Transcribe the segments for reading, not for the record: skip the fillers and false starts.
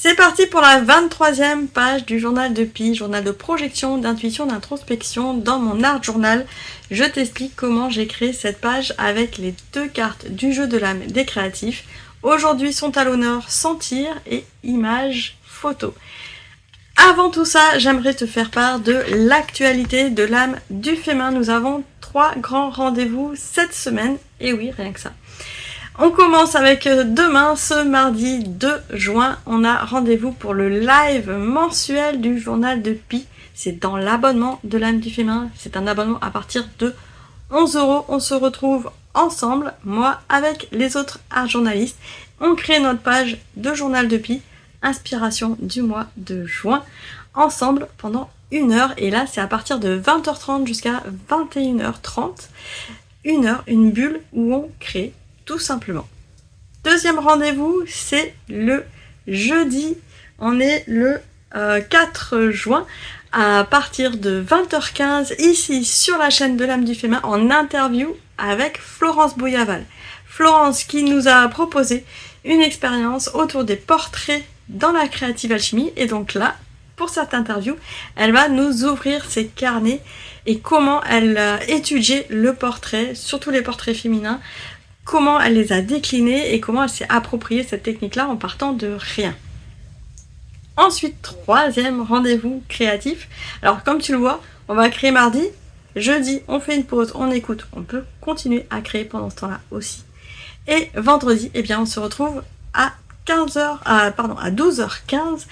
C'est parti pour la 23e page du journal de Pi, journal de projection, d'intuition, d'introspection. Dans mon art journal, je t'explique comment j'ai créé cette page avec les deux cartes du jeu de l'âme des créatifs. Aujourd'hui sont à l'honneur sentir et image photo. Avant tout ça, j'aimerais te faire part de l'actualité de l'âme du féminin. Nous avons 3 grands rendez-vous cette semaine, et oui, rien que ça. On commence avec demain, ce mardi 2 juin, on a rendez-vous pour le live mensuel du journal de Pi. C'est dans l'abonnement de l'âme du féminin, c'est un abonnement à partir de 11 €. On se retrouve ensemble, moi avec les autres art journalistes. On crée notre page de journal de Pi, inspiration du mois de juin, ensemble pendant 1 heure. Et là, c'est à partir de 20h30 jusqu'à 21h30. 1 heure, une bulle où on crée. Tout simplement. Deuxième rendez-vous, c'est le jeudi. On est le 4 juin à partir de 20h15 ici sur la chaîne de l'âme du féminin en interview avec Florence Bouyaval. Florence qui nous a proposé une expérience autour des portraits dans la créative alchimie. Et donc là, pour cette interview, elle va nous ouvrir ses carnets et comment elle a étudié le portrait, surtout les portraits féminins, comment elle les a déclinés et comment elle s'est appropriée cette technique-là en partant de rien. Ensuite, troisième rendez-vous créatif. Alors, comme tu le vois, on va créer mardi. Jeudi, on fait une pause, on écoute. On peut continuer à créer pendant ce temps-là aussi. Et vendredi, eh bien, on se retrouve à 12h15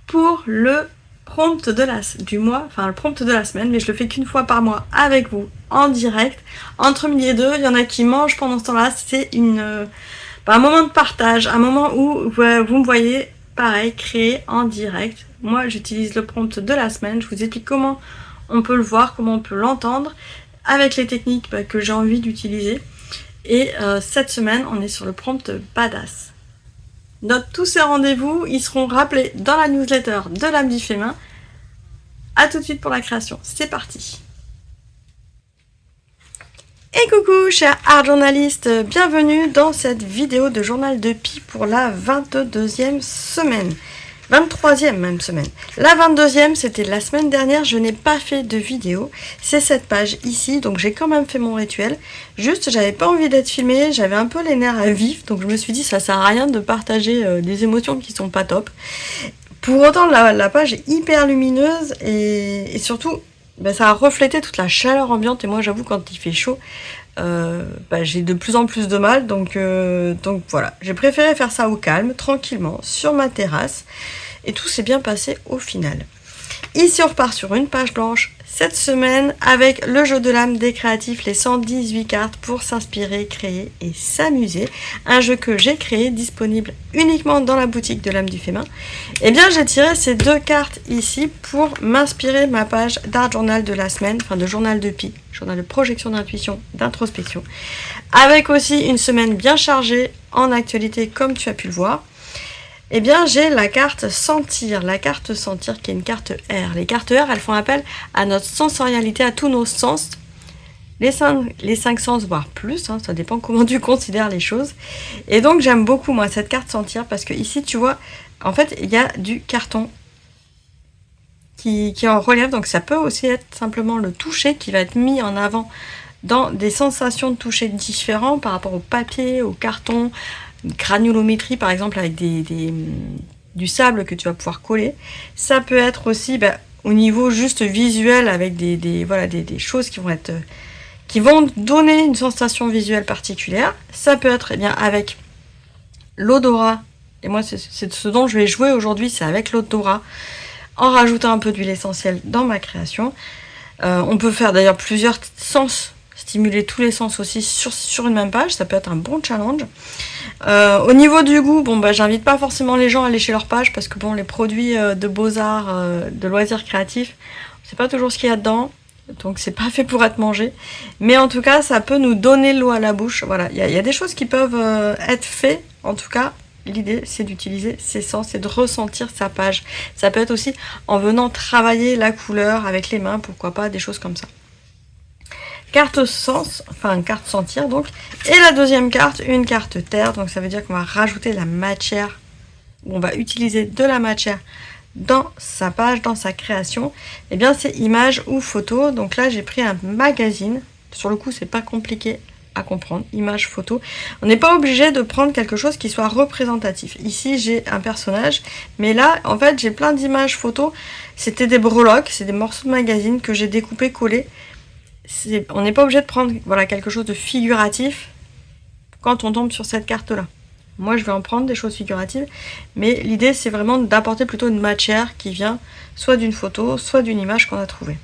pour le prompt du mois, enfin le prompt de la semaine, mais je le fais qu'une fois par mois avec vous, en direct, entre midi et 2, il y en a qui mangent pendant ce temps-là, c'est un moment de partage, un moment où vous me voyez, pareil, créer en direct. Moi, j'utilise le prompt de la semaine, je vous explique comment on peut le voir, comment on peut l'entendre, avec les techniques que j'ai envie d'utiliser. Et cette semaine, on est sur le prompt badass. Note tous ces rendez-vous, ils seront rappelés dans la newsletter de l'âme du féminin. A tout de suite pour la création, c'est parti. Et coucou chers art journalistes, bienvenue dans cette vidéo de journal de Pi pour la 22e semaine. 23e même semaine. La 22e, c'était la semaine dernière, je n'ai pas fait de vidéo. C'est cette page ici, donc j'ai quand même fait mon rituel. Juste, j'avais pas envie d'être filmée, j'avais un peu les nerfs à vif, donc je me suis dit ça sert à rien de partager des émotions qui sont pas top. Pour autant, la page est hyper lumineuse et surtout, ça a reflété toute la chaleur ambiante. Et moi, j'avoue, quand il fait chaud, j'ai de plus en plus de mal. Donc voilà, j'ai préféré faire ça au calme, tranquillement, sur ma terrasse. Et tout s'est bien passé au final. Ici, on repart sur une page blanche cette semaine avec le jeu de l'âme des créatifs, les 118 cartes pour s'inspirer, créer et s'amuser. Un jeu que j'ai créé, disponible uniquement dans la boutique de l'âme du féminin. Et bien, j'ai tiré ces 2 cartes ici pour m'inspirer ma page d'art journal de la semaine, enfin de journal de Pi, journal de projection, d'intuition, d'introspection. Avec aussi une semaine bien chargée en actualité, comme tu as pu le voir. Eh bien, j'ai la carte sentir qui est une carte R. Les cartes R, elles font appel à notre sensorialité, à tous nos sens, les 5 sens, voire plus, ça dépend comment tu considères les choses. Et donc, j'aime beaucoup, moi, cette carte sentir, parce que ici, tu vois, en fait, il y a du carton qui est en relief, donc ça peut aussi être simplement le toucher qui va être mis en avant dans des sensations de toucher différents par rapport au papier, au carton, une granulométrie par exemple avec du sable que tu vas pouvoir coller. Ça peut être aussi au niveau juste visuel avec des choses qui vont donner une sensation visuelle particulière. Ça peut être avec l'odorat, et moi c'est ce dont je vais jouer aujourd'hui, c'est avec l'odorat, en rajoutant un peu d'huile essentielle dans ma création. On peut faire d'ailleurs plusieurs sens, stimuler tous les sens aussi sur une même page, ça peut être un bon challenge. Au niveau du goût, j'invite pas forcément les gens à aller chez leur page parce que les produits de beaux-arts, de loisirs créatifs, c'est pas toujours ce qu'il y a dedans, donc c'est pas fait pour être mangé. Mais en tout cas, ça peut nous donner l'eau à la bouche. Voilà, il y a des choses qui peuvent être faites. En tout cas, l'idée c'est d'utiliser ses sens et de ressentir sa page. Ça peut être aussi en venant travailler la couleur avec les mains, pourquoi pas, des choses comme ça. Carte sens, enfin carte sentir donc. Et la deuxième carte, une carte terre, donc ça veut dire qu'on va rajouter la matière où on va utiliser de la matière dans sa page, dans sa création, et bien c'est image ou photo. Donc là j'ai pris un magazine, sur le coup c'est pas compliqué à comprendre, image, photo. On n'est pas obligé de prendre quelque chose qui soit représentatif. Ici j'ai un personnage, mais là en fait j'ai plein d'images photos, c'était des breloques, c'est des morceaux de magazine que j'ai découpés, collés. On n'est pas obligé de prendre voilà, quelque chose de figuratif quand on tombe sur cette carte là. Moi je vais en prendre des choses figuratives, mais l'idée c'est vraiment d'apporter plutôt une matière qui vient soit d'une photo, soit d'une image qu'on a trouvée.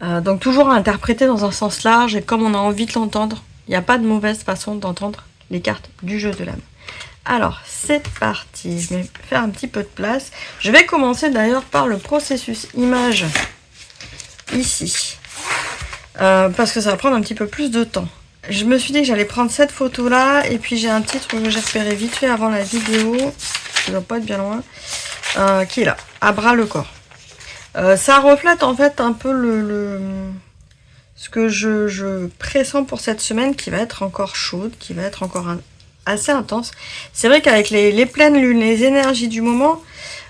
Donc toujours à interpréter dans un sens large et comme on a envie de l'entendre. Il n'y a pas de mauvaise façon d'entendre les cartes du jeu de l'âme. Alors c'est parti, je vais faire un petit peu de place. Je vais commencer d'ailleurs par le processus image ici. Parce que ça va prendre un petit peu plus de temps. Je me suis dit que j'allais prendre cette photo là et puis j'ai un titre que j'ai repéré vite fait avant la vidéo, ça doit pas être bien loin, qui est là, à bras le corps. Ça reflète en fait un peu ce que je pressens pour cette semaine qui va être encore chaude, qui va être encore assez intense. C'est vrai qu'avec les pleines lunes, les énergies du moment,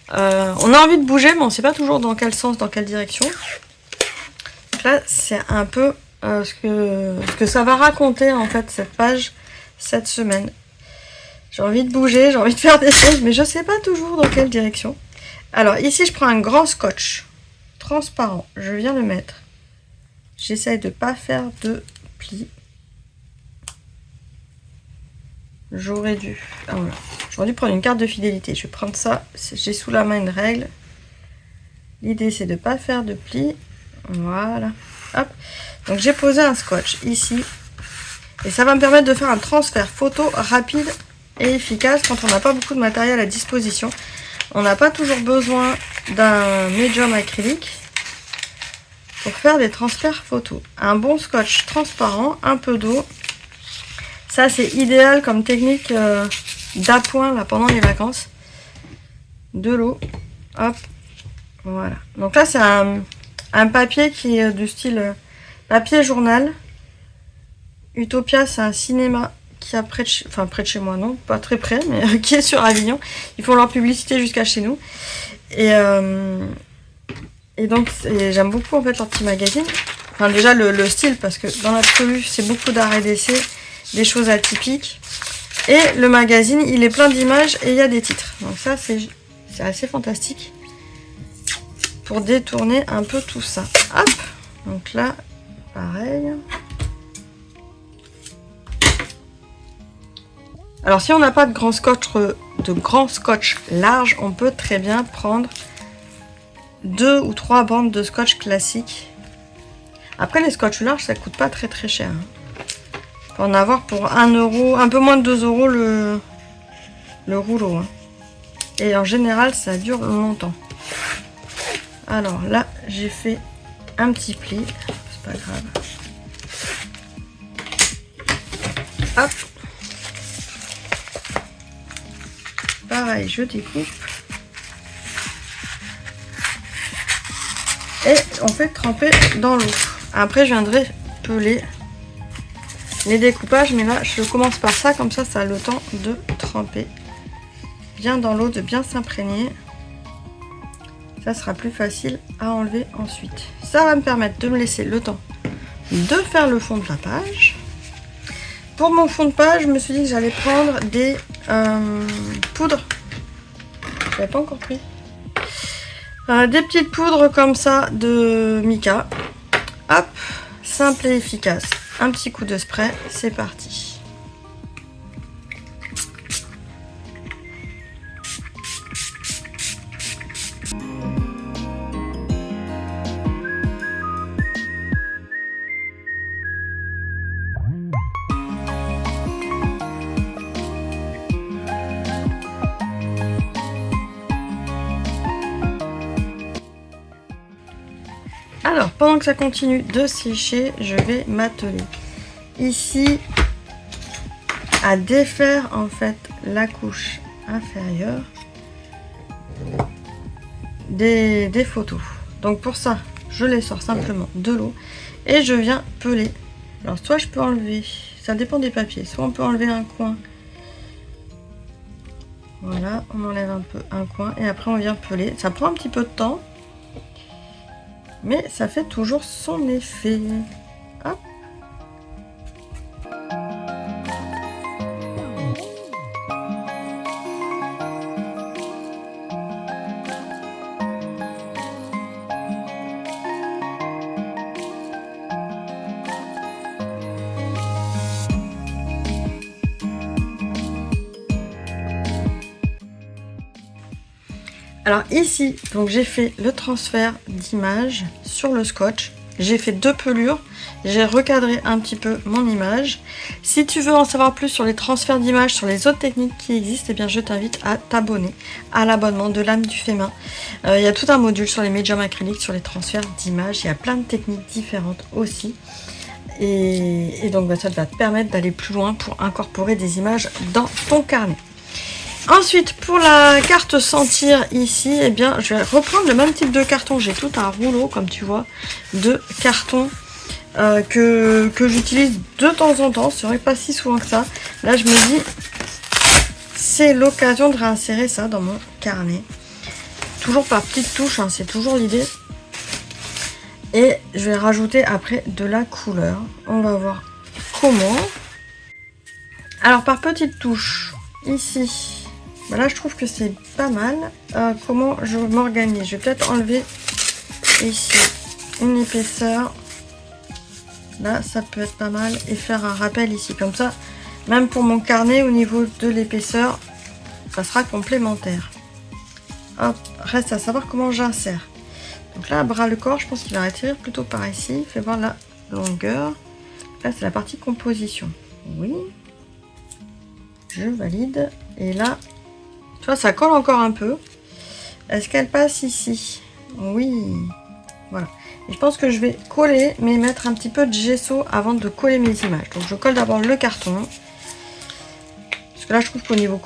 on a envie de bouger mais on ne sait pas toujours dans quel sens, dans quelle direction. Donc là c'est un peu ce que ça va raconter en fait cette page cette semaine. J'ai envie de bouger, j'ai envie de faire des choses mais je sais pas toujours dans quelle direction. Alors ici je prends un grand scotch transparent, je viens le mettre, j'essaye de pas faire de plis. J'aurais dû prendre une carte de fidélité, je vais prendre ça, j'ai sous la main une règle, l'idée c'est de pas faire de plis. Voilà, hop. Donc j'ai posé un scotch ici et ça va me permettre de faire un transfert photo rapide et efficace quand on n'a pas beaucoup de matériel à disposition. On n'a pas toujours besoin d'un médium acrylique pour faire des transferts photos. Un bon scotch transparent, un peu d'eau. Ça c'est idéal comme technique d'appoint là pendant les vacances. De l'eau, hop, voilà. Donc là c'est un papier qui est du style papier journal. Utopia, c'est un cinéma qui est près de chez moi, non, pas très près, mais qui est sur Avignon. Ils font leur publicité jusqu'à chez nous. Et donc, j'aime beaucoup en fait leur petit magazine. Enfin, déjà le style, parce que dans l'absolu, c'est beaucoup d'art et d'essai, des choses atypiques. Et le magazine, il est plein d'images et il y a des titres. Donc ça, c'est assez fantastique pour détourner un peu tout ça. Hop, donc là, pareil. Alors si on n'a pas de grand scotch large, on peut très bien prendre 2 ou 3 bandes de scotch classiques. Après les scotch larges, ça coûte pas très très cher. On peut en avoir pour 1 euro, un peu moins de 2 euros le rouleau. Et en général, ça dure longtemps. Alors là, j'ai fait un petit pli, c'est pas grave. Hop. Pareil, je découpe. Et on fait tremper dans l'eau. Après, je viendrai peler les découpages. Mais là, je commence par ça. Comme ça a le temps de tremper bien dans l'eau, de bien s'imprégner. Ça sera plus facile à enlever ensuite. Ça va me permettre de me laisser le temps de faire le fond de la page. Pour mon fond de page, je me suis dit que j'allais prendre des poudres. Je l'avais pas encore pris. Des petites poudres comme ça de mica. Hop, simple et efficace. Un petit coup de spray, c'est parti. Alors, pendant que ça continue de sécher, je vais m'atteler ici à défaire en fait la couche inférieure des photos. Donc pour ça, je les sors simplement de l'eau et je viens peler. Alors soit je peux enlever, ça dépend des papiers, soit on peut enlever un coin Voilà, on enlève un peu un coin et après on vient peler. Ça prend un petit peu de temps, mais ça fait toujours son effet. Hop. Alors ici, donc j'ai fait le transfert d'image sur le scotch. J'ai fait 2 pelures. J'ai recadré un petit peu mon image. Si tu veux en savoir plus sur les transferts d'images, sur les autres techniques qui existent, eh bien je t'invite à t'abonner à l'abonnement de l'âme du Fémin. Il y a tout un module sur les médiums acryliques, sur les transferts d'images. Il y a plein de techniques différentes aussi. Et donc ça va te permettre d'aller plus loin pour incorporer des images dans ton carnet. Ensuite, pour la carte sentir ici, eh bien, je vais reprendre le même type de carton. J'ai tout un rouleau, comme tu vois, de carton que j'utilise de temps en temps. C'est vrai pas si souvent que ça. Là, je me dis, c'est l'occasion de réinsérer ça dans mon carnet. Toujours par petites touches, hein, c'est toujours l'idée. Et je vais rajouter après de la couleur. On va voir comment. Alors, par petites touches, ici... Ben là, je trouve que c'est pas mal. Comment je m'organise? Je vais peut-être enlever ici une épaisseur. Là, ça peut être pas mal. Et faire un rappel ici. Comme ça, même pour mon carnet, au niveau de l'épaisseur, ça sera complémentaire. Hop, reste à savoir comment j'insère. Donc là, bras le corps, je pense qu'il va atterrir plutôt par ici. Fais voir la longueur. Là, c'est la partie composition. Oui. Je valide. Et là... Tu vois, ça colle encore un peu. Est-ce qu'elle passe ici? Oui. Voilà. Et je pense que je vais coller, mais mettre un petit peu de gesso avant de coller mes images. Donc, je colle d'abord le carton. Parce que là, je trouve qu'au niveau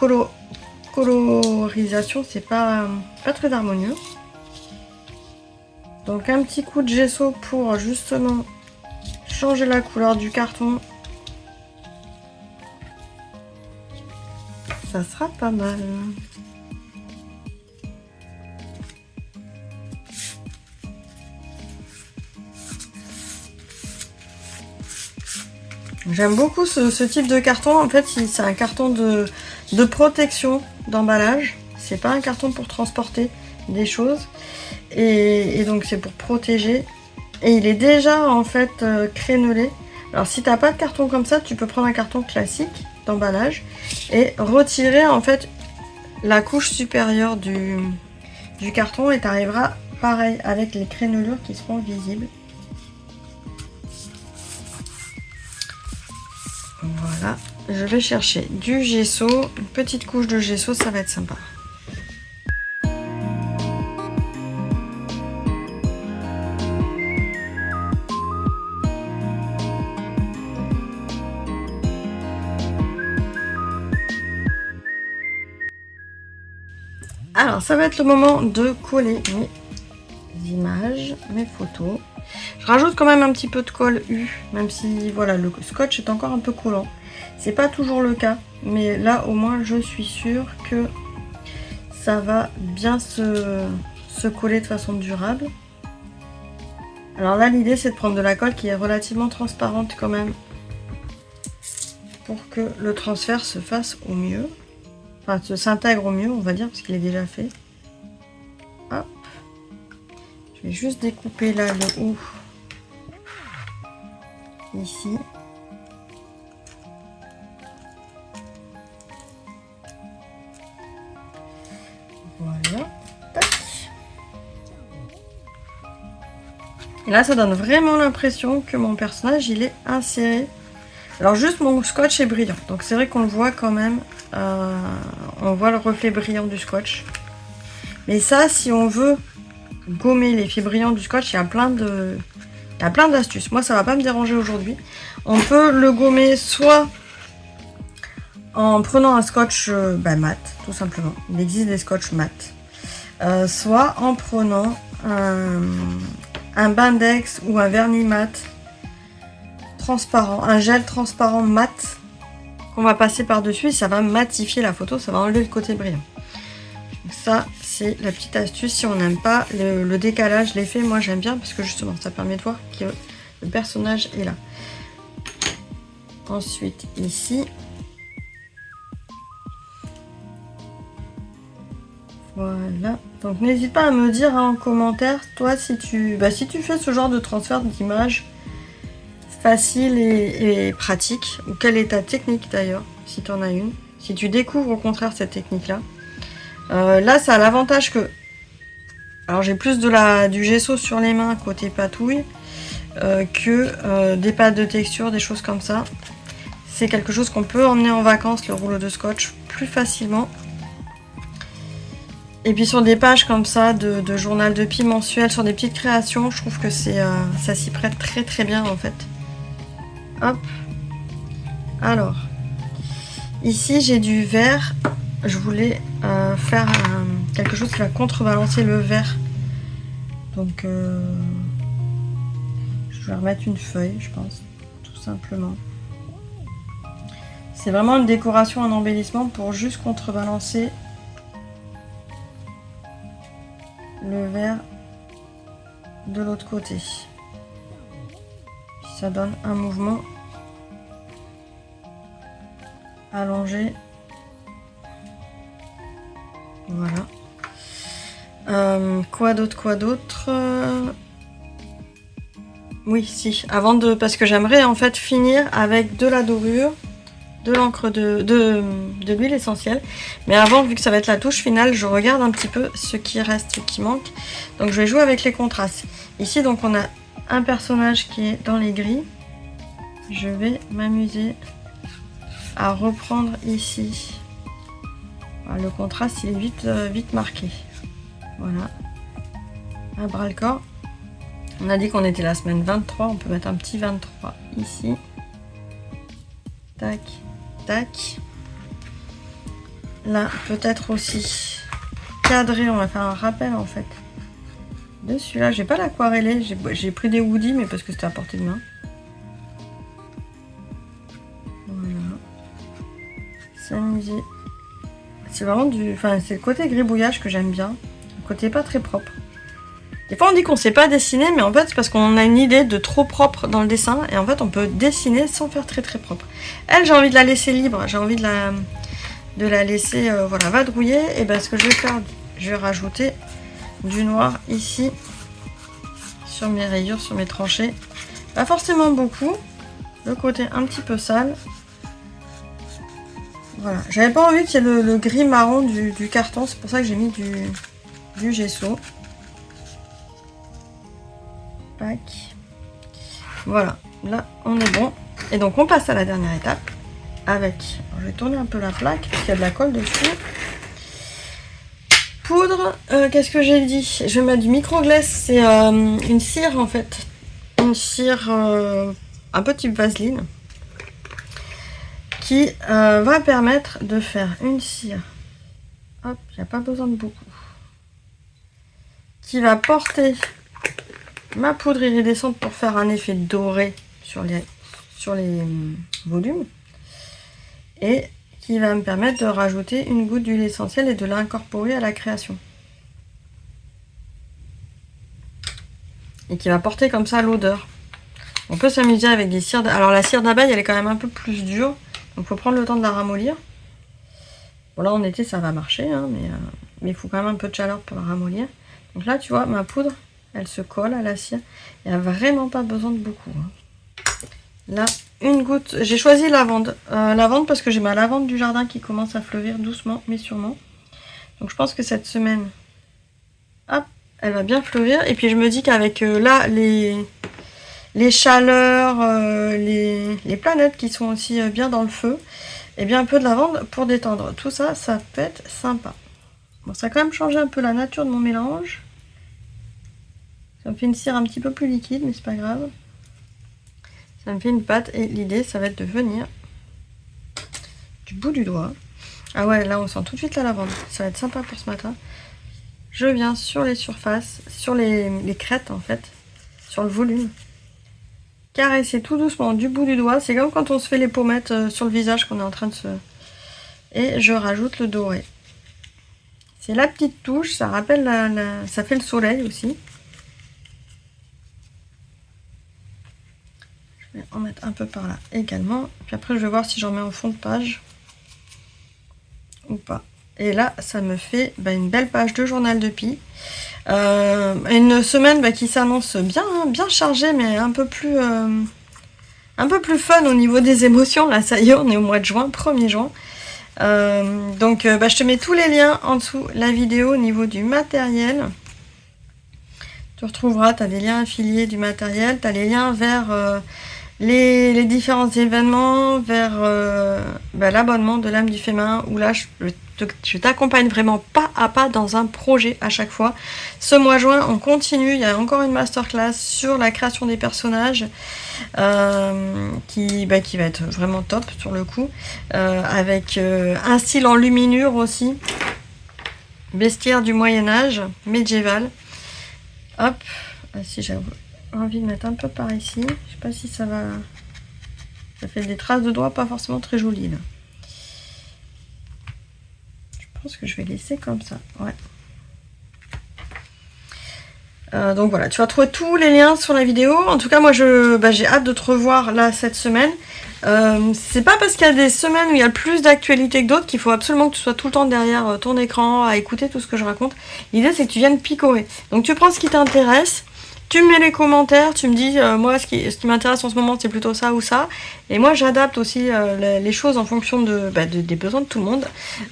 colorisation, c'est pas très harmonieux. Donc, un petit coup de gesso pour justement changer la couleur du carton. Ça sera pas mal. J'aime beaucoup ce type de carton. En fait, c'est un carton de protection d'emballage. C'est pas un carton pour transporter des choses. Et donc, c'est pour protéger. Et il est déjà, en fait, crénelé. Alors, si t'as pas de carton comme ça, tu peux prendre un carton classique d'emballage et retirer, en fait, la couche supérieure du carton. Et tu arriveras, pareil, avec les crénelures qui seront visibles. Voilà, je vais chercher du gesso, une petite couche de gesso, ça va être sympa. Alors, ça va être le moment de coller mes images, mes photos. Je rajoute quand même un petit peu de colle U, même si voilà, le scotch est encore un peu collant. C'est pas toujours le cas, mais là au moins je suis sûre que ça va bien se coller de façon durable. Alors là, l'idée c'est de prendre de la colle qui est relativement transparente quand même, pour que le transfert se fasse au mieux. Enfin, s'intègre au mieux, on va dire, parce qu'il est déjà fait. Hop. Je vais juste découper là le haut. Ici. Voilà. Tac. Et là, ça donne vraiment l'impression que mon personnage, il est inséré. Alors, juste mon scotch est brillant. Donc, c'est vrai qu'on le voit quand même. On voit le reflet brillant du scotch. Mais ça, si on veut gommer l'effet brillant du scotch, il y a plein d'astuces. Moi, ça va pas me déranger aujourd'hui. On peut le gommer soit en prenant un scotch mat, tout simplement. Il existe des scotch mat. Soit en prenant un Bindex ou un vernis mat transparent, un gel transparent mat. qu'on va passer par-dessus et ça va matifier la photo, ça va enlever le côté brillant. Donc ça, c'est la petite astuce si on n'aime pas le décalage, l'effet. Moi, j'aime bien parce que justement, ça permet de voir que le personnage est là. Ensuite, ici. Voilà. Donc, n'hésite pas à me dire en commentaire, toi, si tu fais ce genre de transfert d'image facile et pratique, ou quelle est ta technique d'ailleurs, si tu en as une. Si tu découvres au contraire cette technique-là. Là, ça a l'avantage que... Alors, j'ai plus du gesso sur les mains côté patouille que des pâtes de texture, des choses comme ça. C'est quelque chose qu'on peut emmener en vacances, le rouleau de scotch, plus facilement. Et puis sur des pages comme ça, de journal de pie mensuel, sur des petites créations, je trouve que ça s'y prête très très bien en fait. Hop. Alors, ici j'ai du vert. Je voulais faire quelque chose qui va contrebalancer le vert. Donc, je vais remettre une feuille, je pense, tout simplement. C'est vraiment une décoration, un embellissement pour juste contrebalancer le vert de l'autre côté. Ça donne un mouvement allongé. Voilà. Quoi d'autre Oui, si. Parce que j'aimerais en fait finir avec de la dorure, de l'encre de l'huile essentielle. Mais avant, vu que ça va être la touche finale, je regarde un petit peu ce qui reste, ce qui manque. Donc je vais jouer avec les contrastes. Ici, donc on a un personnage qui est dans les gris. Je vais m'amuser à reprendre ici. Voilà, le contraste, il est vite marqué. Voilà. Un bras-le-corps. On a dit qu'on était la semaine 23. On peut mettre un petit 23 ici. Tac. Tac. Là, peut-être aussi cadré, on va faire un rappel en fait de celui-là. J'ai pas l'aquarellé, j'ai pris des Woody, mais parce que c'était à portée de main. Voilà. S'amuser. C'est vraiment c'est le côté gribouillage que j'aime bien. Le côté pas très propre. Des fois on dit qu'on sait pas dessiner, mais en fait c'est parce qu'on a une idée de trop propre dans le dessin, et en fait on peut dessiner sans faire très très propre. Elle, j'ai envie de la laisser libre, j'ai envie de la laisser voilà, vadrouiller. Et ben ce que je vais faire, je vais rajouter du noir ici sur mes rayures, sur mes tranchées. Pas forcément beaucoup, le côté un petit peu sale. Voilà, j'avais pas envie qu'il y ait le gris marron du carton, c'est pour ça que j'ai mis du gesso. Pac. Voilà, là on est bon. Et donc on passe à la dernière étape avec, je vais tourner un peu la plaque parce qu'il y a de la colle dessus. Poudre, qu'est-ce que j'ai dit? Je vais mettre du micro-glace, c'est une cire en fait. Une cire un peu type vaseline qui va permettre de faire une cire. Hop, il n'y a pas besoin de beaucoup. Qui va porter ma poudre iridescente pour faire un effet doré sur les volumes, et qui va me permettre de rajouter une goutte d'huile essentielle et de l'incorporer à la création, et qui va porter comme ça l'odeur. On peut s'amuser avec des cires alors la cire d'abeille, elle est quand même un peu plus dure, donc il faut prendre le temps de la ramollir. Bon, là en été ça va marcher, hein, mais il faut quand même un peu de chaleur pour la ramollir. Donc là tu vois, ma poudre elle se colle à la cire. Il n'y a vraiment pas besoin de beaucoup. Là, une goutte. J'ai choisi lavande. Lavande parce que j'ai ma lavande du jardin qui commence à fleurir doucement, mais sûrement. Donc je pense que cette semaine, hop, elle va bien fleurir. Et puis je me dis qu'avec là, les chaleurs, les planètes qui sont aussi bien dans le feu, et bien un peu de lavande pour détendre. Tout ça, ça peut être sympa. Bon, ça a quand même changé un peu la nature de mon mélange. Ça me fait une cire un petit peu plus liquide, mais c'est pas grave. Ça me fait une pâte, et l'idée, ça va être de venir du bout du doigt. Ah ouais, là, on sent tout de suite la lavande. Ça va être sympa pour ce matin. Je viens sur les surfaces, sur les crêtes, en fait, sur le volume. caresser tout doucement du bout du doigt. C'est comme quand on se fait les pommettes sur le visage qu'on est en train de se... Et je rajoute le doré. C'est la petite touche, ça rappelle ça fait le soleil aussi. Je vais en mettre un peu par là également. Puis après, je vais voir si j'en mets en fond de page ou pas. Et là, ça me fait une belle page de journal de Pi. Une semaine qui s'annonce bien, hein, bien chargée, mais un peu plus fun au niveau des émotions. Là, ça y est, on est au mois de juin, 1er juin. Donc, je te mets tous les liens en dessous la vidéo au niveau du matériel. Tu retrouveras, tu as des liens affiliés du matériel, tu as les liens vers les différents événements, vers l'abonnement de l'âme du féminin, où là, je t'accompagne vraiment pas à pas dans un projet à chaque fois. Ce mois de juin, on continue. Il y a encore une masterclass sur la création des personnages qui va être vraiment top sur le coup, avec un style en luminure aussi, bestiaire du Moyen-Âge, médiéval. Hop, si j'ai envie de mettre un peu par ici, je sais pas si ça va... Ça fait des traces de doigts pas forcément très jolies là. Je pense que je vais laisser comme ça, ouais. Donc voilà, tu vas trouver tous les liens sur la vidéo. En tout cas, moi, j'ai hâte de te revoir là cette semaine. C'est pas parce qu'il y a des semaines où il y a plus d'actualité que d'autres qu'il faut absolument que tu sois tout le temps derrière ton écran à écouter tout ce que je raconte. L'idée, c'est que tu viennes picorer. Donc tu prends ce qui t'intéresse. Tu me mets les commentaires, tu me dis, moi, ce qui m'intéresse en ce moment, c'est plutôt ça ou ça. Et moi, j'adapte aussi les choses en fonction des besoins de tout le monde.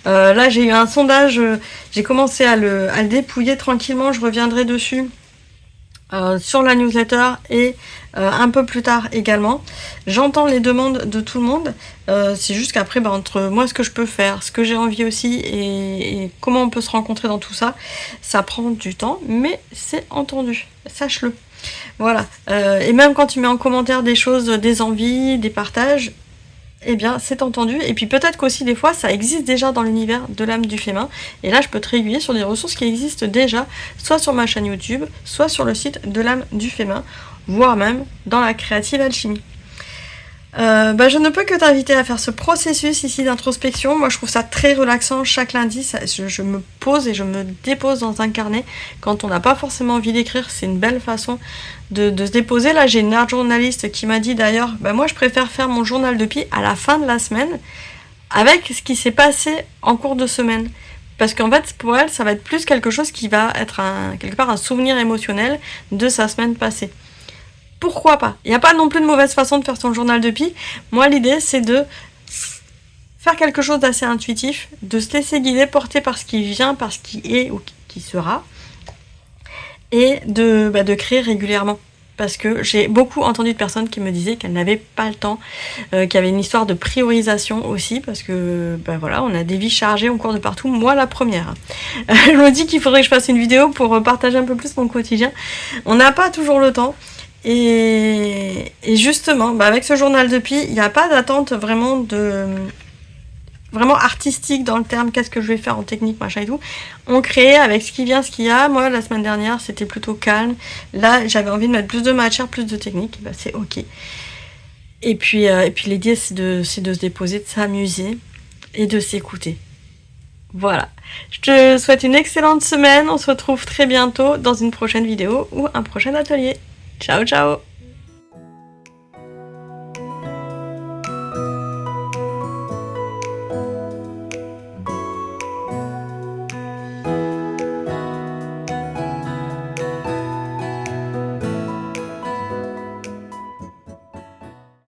Là, j'ai eu un sondage, j'ai commencé à le dépouiller tranquillement. Je reviendrai dessus sur la newsletter et un peu plus tard également. J'entends les demandes de tout le monde. C'est juste qu'après, entre moi, ce que je peux faire, ce que j'ai envie aussi et comment on peut se rencontrer dans tout ça, ça prend du temps, mais c'est entendu. Sache-le. Voilà. Et même quand tu mets en commentaire des choses, des envies, des partages, eh bien, c'est entendu. Et puis peut-être qu'aussi des fois, ça existe déjà dans l'univers de l'âme du féminin. Et là, je peux te réguler sur des ressources qui existent déjà, soit sur ma chaîne YouTube, soit sur le site de l'âme du féminin, voire même dans la créative alchimie. Je ne peux que t'inviter à faire ce processus ici d'introspection. Moi, je trouve ça très relaxant chaque lundi. Je me pose et je me dépose dans un carnet. Quand on n'a pas forcément envie d'écrire, c'est une belle façon de se déposer. Là, j'ai une art journaliste qui m'a dit d'ailleurs, moi, je préfère faire mon journal de Pi à la fin de la semaine avec ce qui s'est passé en cours de semaine. Parce qu'en fait, pour elle, ça va être plus quelque chose qui va être quelque part un souvenir émotionnel de sa semaine passée. Pourquoi pas? Il n'y a pas non plus de mauvaise façon de faire son journal de Pi. Moi, l'idée, c'est de faire quelque chose d'assez intuitif, de se laisser guider, porter par ce qui vient, par ce qui est ou qui sera, et de créer régulièrement. Parce que j'ai beaucoup entendu de personnes qui me disaient qu'elles n'avaient pas le temps, qu'il y avait une histoire de priorisation aussi, parce que voilà, on a des vies chargées, on court de partout, moi la première. Je me dis qu'il faudrait que je fasse une vidéo pour partager un peu plus mon quotidien. On n'a pas toujours le temps. Et justement, avec ce journal de Pi, il n'y a pas d'attente vraiment artistique dans le terme qu'est-ce que je vais faire en technique, machin et tout. On crée avec ce qui vient, ce qu'il y a. Moi, la semaine dernière, c'était plutôt calme. Là, j'avais envie de mettre plus de matière, plus de technique. C'est ok. Et puis l'idée, c'est de se déposer, de s'amuser et de s'écouter. Voilà. Je te souhaite une excellente semaine. On se retrouve très bientôt dans une prochaine vidéo ou un prochain atelier. Ciao, ciao!